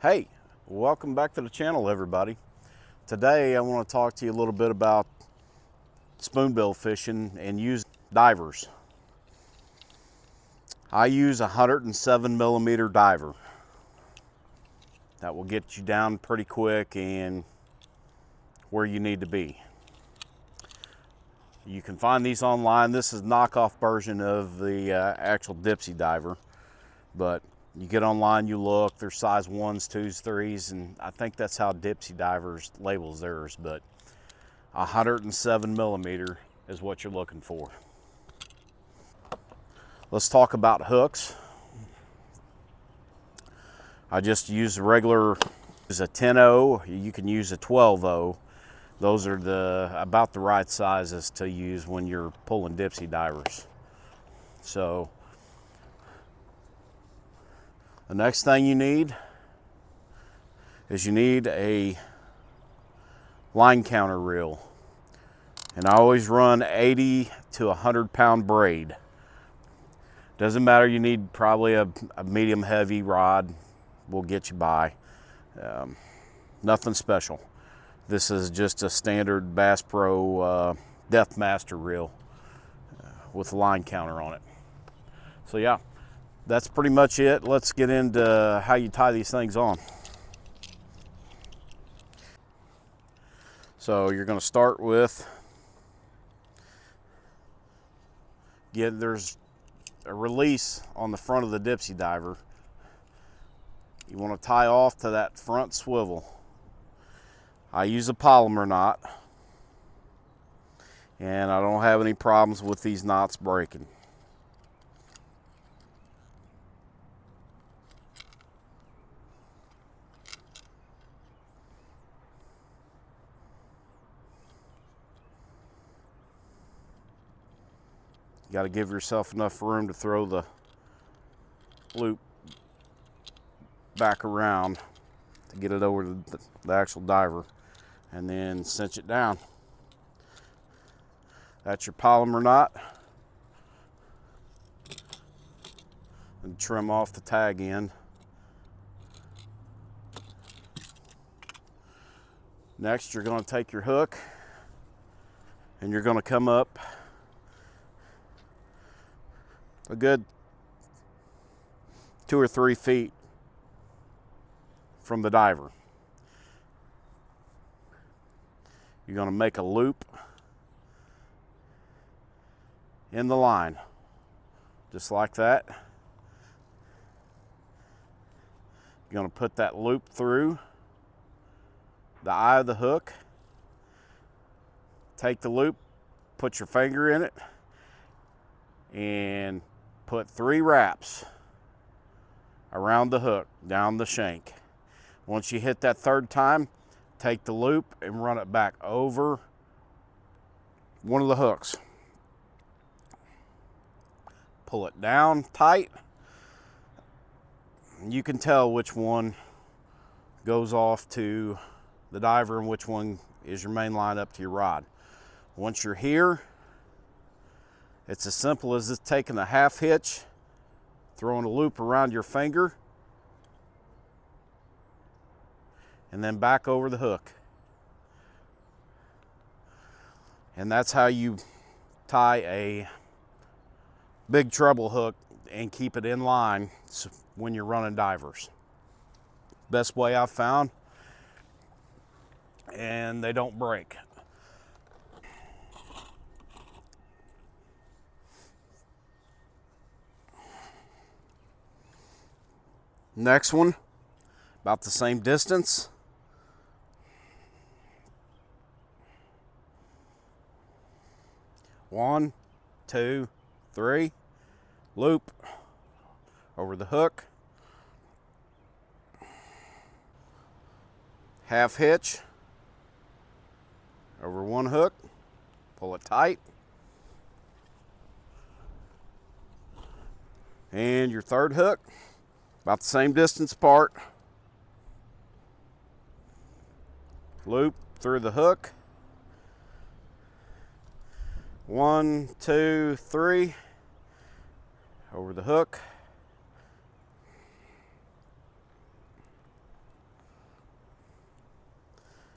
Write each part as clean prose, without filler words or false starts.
Hey, welcome back to the channel, everybody. Today I want to talk to you a little bit about spoonbill fishing and use divers. I use a 107 millimeter diver. That will get you down pretty quick and where you need to be. You can find these online. This is a knockoff version of the actual Dipsy diver, but you get online, you look, there's size 1s, 2s, 3s, and I think that's how Dipsy divers labels theirs, but 107 millimeter is what you're looking for. Let's talk about hooks. I just use a regular, use a 10-0, you can use a 12-0. Those are about the right sizes to use when you're pulling Dipsy divers. So the next thing you need is a line counter reel. And I always run 80 to 100 pound braid. Doesn't matter, you need probably a medium heavy rod, will get you by. Nothing special. This is just a standard Bass Pro Death Master reel with a line counter on it. So yeah, that's pretty much it. Let's get into how you tie these things on. So you're going to start with, there's a release on the front of the Dipsy diver. You want to tie off to that front swivel. I use a polymer knot, and I don't have any problems with these knots breaking. You got to give yourself enough room to throw the loop back around to get it over to the actual diver, and then cinch it down. That's your polymer knot. And trim off the tag end. Next, you're going to take your hook and you're going to come up a good 2 or 3 feet from the diver. You're going to make a loop in the line, just like that. You're going to put that loop through the eye of the hook. Take the loop, put your finger in it, and put 3 wraps around the hook, down the shank. Once you hit that 3rd time, take the loop and run it back over one of the hooks. Pull it down tight. You can tell which one goes off to the diver and which one is your main line up to your rod. Once you're here, it's as simple as just taking a half hitch, throwing a loop around your finger, and then back over the hook. And that's how you tie a big treble hook and keep it in line when you're running divers. Best way I've found, and they don't break. Next one, about the same distance. One, 2, 3, loop over the hook, half hitch over one hook, pull it tight, and your 3rd hook, about the same distance apart, loop through the hook, 1, 2, 3, over the hook,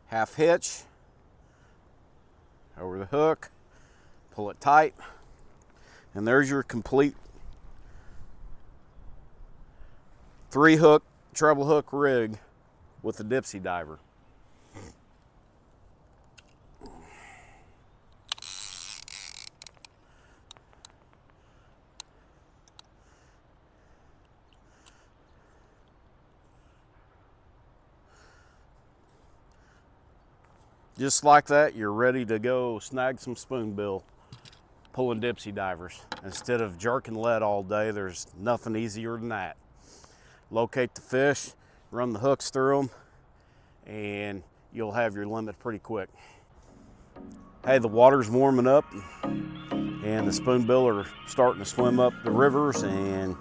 half hitch over the hook, pull it tight, and there's your complete 3-hook treble hook rig with the Dipsy diver. Just like that, you're ready to go snag some spoonbill pulling Dipsy divers. Instead of jerking lead all day, there's nothing easier than that. Locate the fish, run the hooks through them, and you'll have your limit pretty quick. Hey, the water's warming up and the spoonbill are starting to swim up the rivers and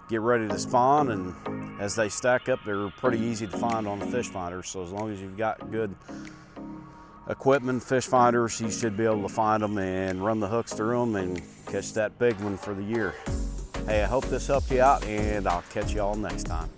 get ready to spawn, and as they stack up, they're pretty easy to find on the fish finder. So as long as you've got good equipment, fish finders, you should be able to find them and run the hooks through them and catch that big one for the year. Hey, I hope this helped you out, and I'll catch you all next time.